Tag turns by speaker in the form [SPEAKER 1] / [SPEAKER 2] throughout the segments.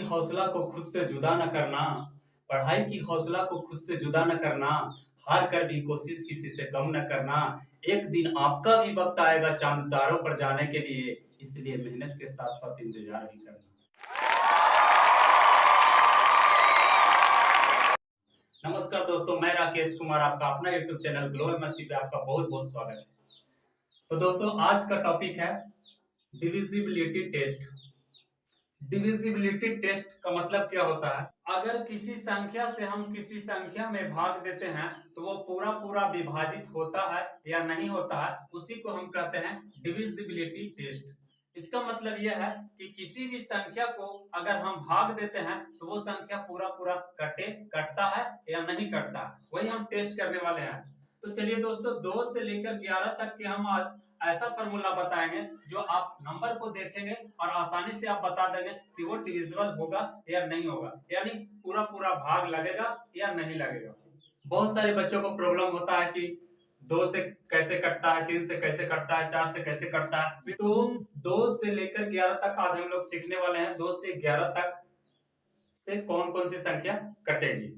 [SPEAKER 1] हौसला को खुद से जुदा न करना, पढ़ाई की हौसला को खुद से जुदा न करना, हार कर भी कोशिश किसी से कम न करना। एक दिन आपका भी वक्त आएगा चांद तारों पर जाने के लिए, इसलिए मेहनत के साथ साथ इंतजार भी करना। नमस्कार दोस्तों, मैं राकेश कुमार, आपका अपना यूट्यूब चैनल ग्लोबल मस्ती पे आपका बहुत बहुत स्वागत है। तो दोस्तों, आज का टॉपिक है डिविजिबिलिटी टेस्ट। डिविजिबिलिटी टेस्ट का मतलब क्या होता है? अगर किसी संख्या से हम किसी संख्या में भाग देते हैं तो वो पूरा पूरा विभाजित होता है या नहीं होता है, उसी को हम कहते हैं डिविजिबिलिटी टेस्ट। इसका मतलब यह है कि किसी भी संख्या को अगर हम भाग देते हैं तो वो संख्या पूरा पूरा कटता है या नहीं कटता, वही हम टेस्ट करने वाले हैं आज। तो चलिए दोस्तों, 2 से लेकर 11 तक के हम आज ऐसा फॉर्मूला बताएंगे जो आप नंबर को देखेंगे और आसानी से आप बता देंगे कि वो डिविजिबल होगा या नहीं होगा, यानी पूरा पूरा भाग लगेगा या नहीं लगेगा। बहुत सारे बच्चों को प्रॉब्लम होता है कि 2 से कैसे कटता है, 3 से कैसे कटता है, 4 से कैसे कटता है। तो 2 से लेकर 11 तक आज हम लोग सीखने वाले हैं। 2 से 11 तक से कौन कौन सी संख्या कटेगी।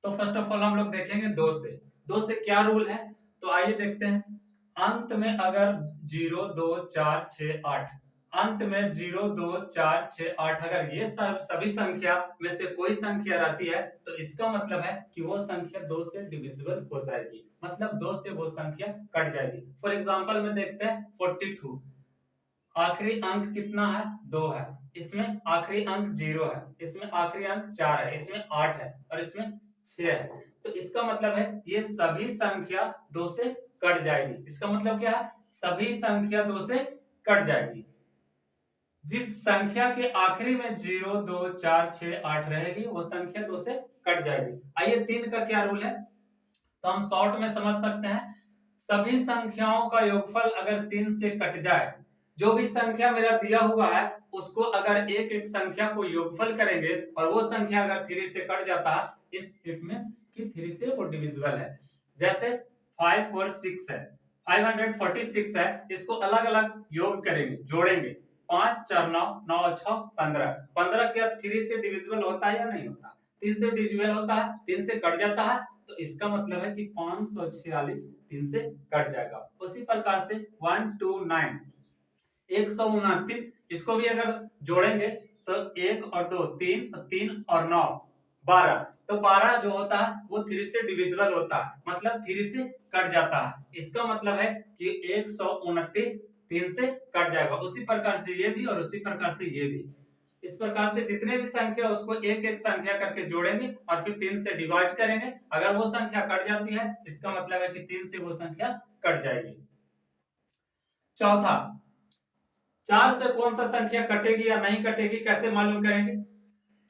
[SPEAKER 1] तो फर्स्ट ऑफ ऑल हम लोग देखेंगे 2 से क्या रूल है। तो आइए देखते हैं। अंत में अगर 0 2 4 6 8, अंत में 0 2 4 6 8 अगर ये सभी संख्या में से कोई संख्या रहती है तो इसका मतलब है कि वो संख्या 2 से डिविजिबल हो जाएगी, मतलब 2 से वो संख्या कट जाएगी। फॉर एग्जांपल में देखते हैं 42, आखिरी अंक कितना है? 2 है, इसमें आखिरी अंक 0 है, इसमें आखिरी अंक 4 है, इसमें 8 है और इसमें 6 है। तो इसका मतलब है ये सभी संख्या 2 से कट जाएगी। इसका मतलब क्या है? सभी संख्या 2 से कट जाएगी। जिस संख्या के आखिरी में 0 2 4 6 8 रहेगी वो संख्या 2 से कट जाएगी। आइए 3 का क्या रूल है तो हम शॉर्ट में समझ सकते हैं। सभी संख्याओं का योगफल अगर 3 से कट जाए, जो भी संख्या मेरा दिया हुआ है उसको अगर एक एक संख्या को योगफल करेंगे और वो संख्या अगर 3 से कट जाता है, इस इट मींस कि 3 से वो डिविजिबल है। जैसे 5 और 6 है, 546 है, इसको अलग अलग योग करेंगे, जोड़ेंगे। 5 4 9 9 6 15, 15 क्या 3 से डिविजिबल होता है या नहीं होता? 3 से डिविजिबल होता है, 3 से कट जाता है, तो इसका मतलब है कि 546 3 से कट जाएगा। उसी प्रकार से 1 2 9 129, इसको भी अगर जोड़ेंगे तो 1 और 2 3, 3 और 9 12, तो 12 जो होता है वो 3 से डिविजिबल होता है, मतलब 3 से कट जाता है। इसका मतलब है कि 129 3 से कट जाएगा। उसी प्रकार से ये भी और उसी प्रकार से ये भी। इस प्रकार से जितने भी संख्या उसको एक एक संख्या करके जोड़ेंगे और फिर 3 से डिवाइड करेंगे। अगर वो संख्या कट जाती है इसका मतलब है कि 3 से वो संख्या कट जाएगी। चौथा, 4 से कौन सा संख्या कटेगी या नहीं कटेगी, कैसे मालूम करेंगे?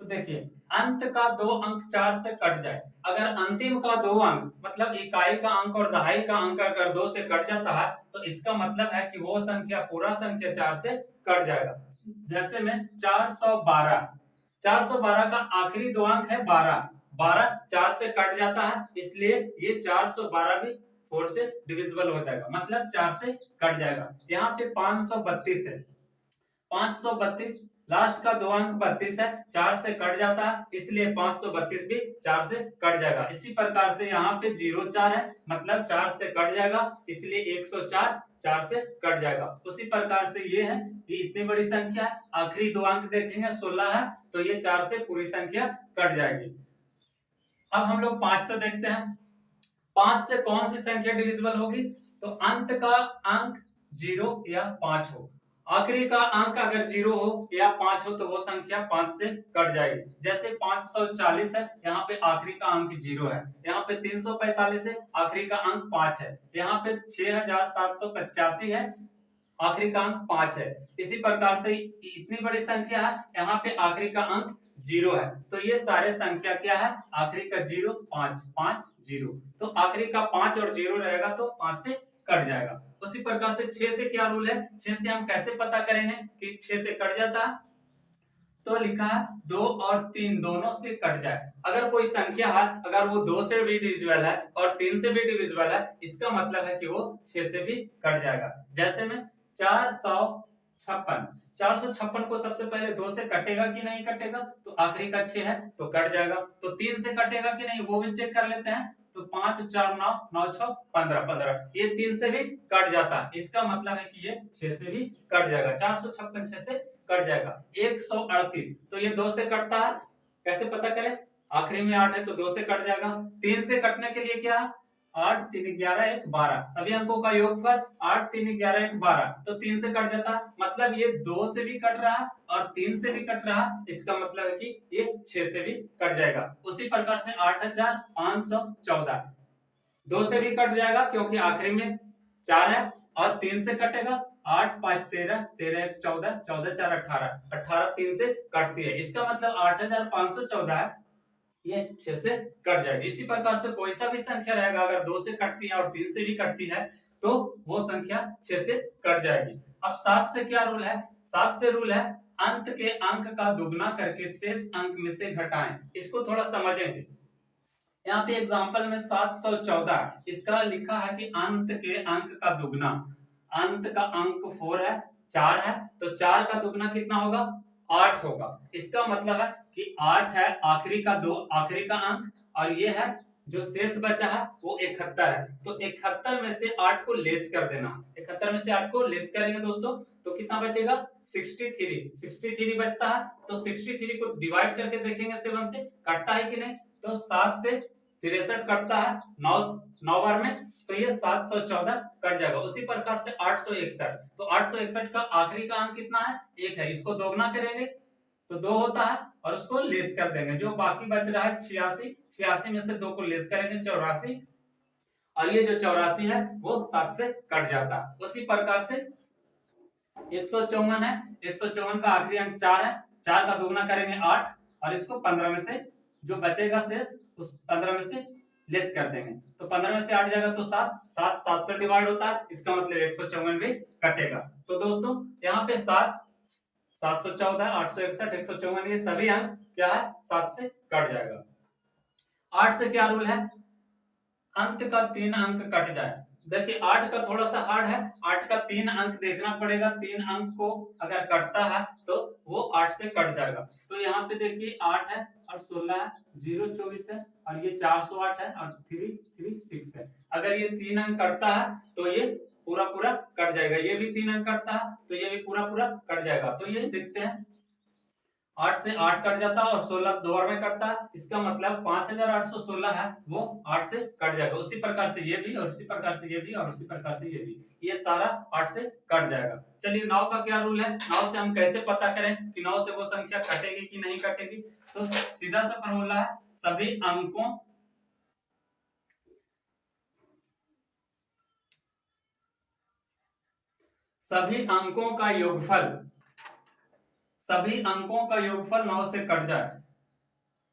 [SPEAKER 1] तो देखिए, अंत का 2 अंक 4 से कट जाए, अगर अंतिम का 2 अंक मतलब इकाई का अंक और दहाई का अंक अगर 2 से कट जाता है तो इसका मतलब है कि वो संख्या पूरा संख्या 4 से कट जाएगा। जैसे में 412, 412 का आखिरी 2 अंक है 12, 12 4 से कट जाता है, इसलिए ये 412 भी 4 से डिविजिबल हो जाएगा, मतलब 4 से कट जाएगा। यहाँ पे 532 है, 532 लास्ट का 2 अंक 32 है, 4 से कट जाता है, इसलिए 532 भी 4 से कट जाएगा। इसी प्रकार से यहाँ पे 04 है, मतलब 4 से कट जाएगा, इसलिए 104 4 से कट जाएगा। उसी प्रकार से ये है, ये इतनी बड़ी संख्या है, आखिरी 2 अंक देखेंगे 16 है, तो ये 4 से पूरी संख्या कट जाएगी। अब हम लोग 5 से देखते हैं। 5 से कौन सी संख्या डिविजिबल होगी? तो अंत का अंक 0 या 5 हो, आखिरी का अंक अगर 0 हो या 5 हो तो वो संख्या 5 से कट जाएगी। जैसे 540 है, यहाँ पे आखिरी का अंक 0 है, यहाँ पे 345 है, आखिरी का अंक 5 है, यहाँ पे 6785 है, आखिरी का अंक 5 है। इसी प्रकार से इतनी बड़ी संख्या है, यहाँ पे आखिरी का अंक 0 है, तो ये सारे संख्या क्या है? आखिरी का 0 5 5 0, तो आखिरी का 5 और 0 रहेगा तो 5 से कट जाएगा। उसी प्रकार से 6 से क्या रूल है? 6 से हम कैसे पता करेंगे कि 6 से कट जाता है? तो लिखा है 2 और 3 दोनों से कट जाए। अगर कोई संख्या है, अगर वो 2 से भी डिविजिबल है और 3 से भी डिविजिबल है, इसका मतलब है कि वो 6 से भी कट जाएगा। जैसे में 456, 456 को सबसे पहले 2 से कटेगा कि नहीं कटेगा, तो आखिरी का 6 है तो कट जाएगा। तो 3 से कटेगा कि नहीं वो भी चेक कर लेते हैं। तो 5 4 9 9 6 15 15, ये 3 से भी कट जाता है, इसका मतलब है कि ये 6 से भी कट जाएगा। 456 6 से कट जाएगा। 138, तो ये 2 से कटता है, कैसे पता करें, आखिरी में 8 है तो 2 से कट जाएगा। 3 से कटने के लिए क्या है, 8 3 11 1 12, सभी अंकों का योगफल 8 3 11 1 12, तो 3 से कट जाता है, मतलब ये 2 से भी कट रहा है और 3 से भी कट रहा है, इसका मतलब है कि ये 6 से भी कट जाएगा। उसी प्रकार से 8514 2 से भी कट जाएगा क्योंकि आखिरी में 4 है, और 3 से कटेगा, 8 5 13 13 1 14 14 4 18 18 3 से कटती है, इसका मतलब 8514 है, ये 6 से कट जाएगी। इसी प्रकार से कोई सा भी संख्या रहेगा अगर 2 से कटती है और 3 से भी कटती है तो वो संख्या 6 से कट जाएगी। अब 7 से क्या रूल है, 7 से रूल है अंत के अंक का दुगना करके शेष अंक में से घटाएं। इसको थोड़ा समझेंगे। यहाँ पे एग्जांपल में 714, इसका लिखा है कि अंत के अंक का दुगना, अंत का अंक 4 है, 4 है, तो 4 का दुगना कितना होगा, 8 होगा। इसका मतलब है कि 8 है आखिरी का आखिरी का अंक, और ये है जो शेष बचा है वो 71 है, तो 71 में से 8 को लेस कर देना। 71 में से 8 को लेस करेंगे दोस्तों तो कितना बचेगा, 63 बचता है। तो 63 को डिवाइड करके देखेंगे 7 से कटता है कि नहीं, तो 7 से 63 कटता है 9 बार में, तो ये 714 कट जाएगा। उसी प्रकार से 861, तो 861 का आखिरी का अंक कितना है, 1 है, इसको दोगुना करेंगे तो 2 होता है और उसको लेस कर देंगे, जो बाकी बच रहा है 86, 86 में से 2 को लेस करेंगे 84, और ये जो 84 है वो 7 से कट जाता है। उसी प्रकार से 154 है, 154 का आखिरी अंक 4 है, 4 का दोगुना करेंगे 8, और इसको 15 में से जो बचेगा शेष उस 15 में से लेस कर देंगे, तो 15 में से 8 जाएगा तो 7, 7 7 से डिवाइड होता है, इसका मतलब 154 भी कटेगा। तो दोस्तों यहाँ पे 7 714 861 154 ये सभी अंक क्या है 7 से कट जाएगा। 8 से क्या रूल है, अंत का 3 अंक कट जाए। देखिए 8 का थोड़ा सा हार्ड है, 8 का 3 अंक देखना पड़ेगा, 3 अंक को अगर कटता है तो वो 8 से कट जाएगा। तो यहाँ पे देखिए 8 है और 16 है, 0 24 है, और ये 408 है और 3 3 6 है। अगर ये 3 अंक कटता है तो ये पूरा पूरा कट जाएगा, ये भी 3 अंक कटता है तो ये भी पूरा पूरा कट जाएगा। तो ये देखते हैं 8 से 8 कट जाता है और 16 दो बार में कटता है, इसका मतलब 5816 है वो 8 से कट जाएगा। उसी प्रकार से ये भी, और उसी प्रकार से ये भी, और उसी प्रकार से ये भी, ये सारा 8 से कट जाएगा। चलिए 9 का क्या रूल है, 9 से हम कैसे पता करें कि 9 से वो संख्या कटेगी कि नहीं कटेगी, तो सीधा सा फॉर्मूला है सभी अंकों का योगफल, सभी अंकों का योगफल 9 से कट जाए।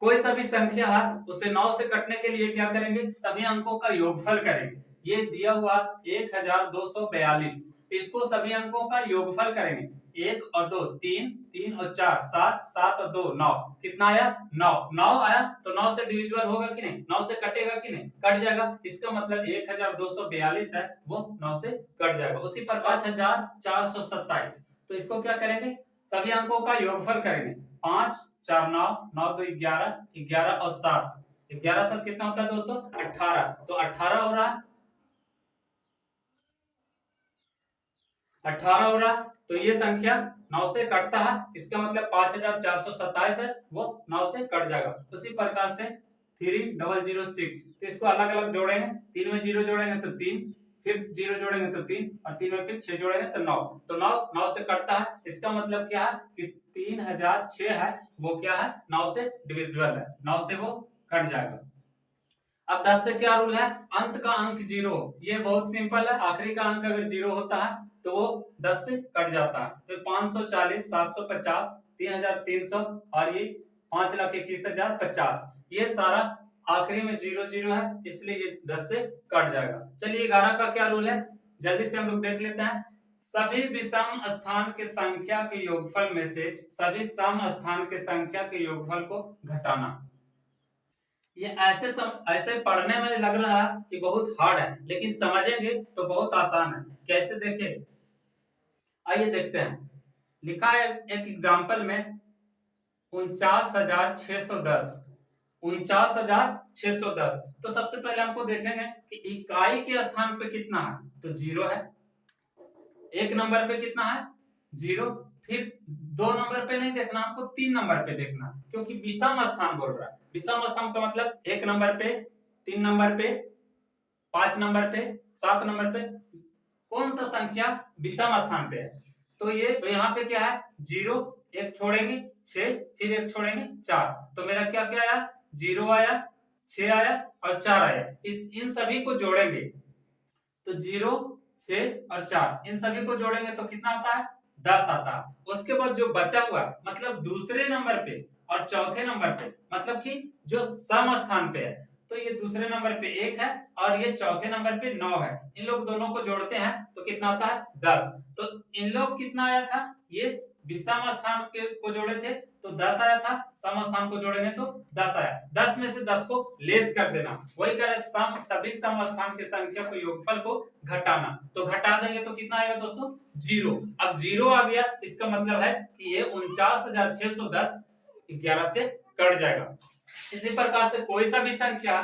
[SPEAKER 1] कोई सा भी संख्या है उसे 9 से कटने के लिए क्या करेंगे, सभी अंकों का योगफल करेंगे। ये दिया हुआ 1242, इसको सभी अंकों का योगफल करेंगे, 1 और 2 3 3 और 4 7 7 और 2 9, कितना आया 9, 9 आया तो 9 से डिविजिबल होगा कि नहीं, 9 से कटेगा कि नहीं, कट जाएगा। इसका मतलब 1242 है वो 9 से कट जाएगा। उसी प्रकार 5427, तो इसको क्या करेंगे, सभी अंकों का योगफल करेंगे, 5 4 9 9 2 11 11 और 7, 11 7 कितना होता है दोस्तों 18, तो 18 हो रहा है, 18 हो रहा है, तो ये संख्या 9 से कटता है, इसका मतलब 5427 है वो 9 से कट जाएगा। उसी प्रकार से 3006, तो इसको अलग अलग जोड़ेंगे, 3 में 0 जोड़ेंगे तो 3, फिर 0 जोड़ेंगे तो 3, और 3 में फिर 6 जोड़ेंगे तो 9, तो 9 9 से कटता है, इसका मतलब क्या है कि 3006 है वो क्या है 9 से डिविजिबल है, 9 से वो कट जाएगा। अब 10 से क्या रूल है, अंत का अंक 0, ये बहुत सिंपल है, आखिरी का अंक अगर 0 होता है तो वो 10 से कट जाता है, तो 540 750 3300 और ये 5,21,050, ये सारा आखिरी में 0 0 है इसलिए ये 10 से कट जाएगा। चलिए 11 का क्या रूल है, जल्दी से हम लोग देख लेते हैं। सभी विषम स्थान के संख्या के योगफल में से सभी सम स्थान के संख्या के योगफल को घटाना। ये ऐसे पढ़ने में लग रहा है कि बहुत हार्ड है, लेकिन समझेंगे तो बहुत आसान है। कैसे देखें, आइए देखते हैं। लिखा है एक एग्जाम्पल में 49,610, 49,610। तो सबसे पहले हमको देखेंगे कि इकाई के स्थान पे कितना है, तो 0 है। एक नंबर पे कितना है, 0। फिर 2 नंबर पे नहीं देखना, आपको 3 नंबर पे देखना, क्योंकि विषम स्थान बोल रहा है। विषम स्थान का मतलब 1 नंबर पे, 3 नंबर पे, 5 नंबर पे, 7 नंबर पे कौन सा संख्या विषम स्थान पे है। तो यहाँ पे क्या है, 0, एक छोड़ेंगे 6, फिर एक छोड़ेंगे 4, तो मेरा क्या क्या आया, 0 आया, 6 आया और 4 आया। इन सभी को जोड़ेंगे तो 0, 6 और 4 इन सभी को जोड़ेंगे तो कितना आता है, 10 आता है। उसके बाद जो बचा हुआ मतलब दूसरे नंबर पे और चौथे नंबर पे, मतलब कि जो सम स्थान पे है, तो ये दूसरे नंबर पे 1 है और ये चौथे नंबर पे 9 है। इन लोग दोनों को जोड़ते हैं तो कितना होता है, 10। तो इन लोग कितना आया था, ये विषम स्थान को जोड़े थे तो 10 आया था, सम स्थान को जोड़ेंगे तो 10 आया। 10 में से 10 को लेस कर देना, वही कह रहे सम, सभी सम स्थान की संख्या को योगफल को घटाना। तो घटा देंगे तो कितना आएगा दोस्तों, 0। अब 0 आ गया, इसका मतलब है कि ये 49,610 11 से कट जाएगा। इसी प्रकार से कोई सा भी संख्या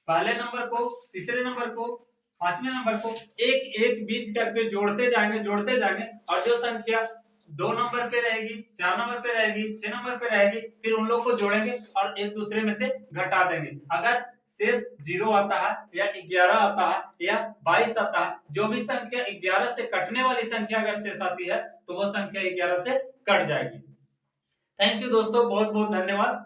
[SPEAKER 1] पहले नंबर को, तीसरे नंबर को, पांचवें नंबर को एक एक बीच करके जोड़ते जाएंगे और जो संख्या 2 नंबर पे रहेगी, 4 नंबर पे रहेगी, 6 नंबर पे रहेगी, फिर उन लोग को जोड़ेंगे और एक दूसरे में से घटा देंगे। अगर शेष 0 आता है या 11 आता है या 22 आता है, जो भी संख्या 11 से कटने वाली संख्या अगर शेष आती है तो वो संख्या 11 से कट जाएगी। थैंक यू दोस्तों, बहुत बहुत धन्यवाद।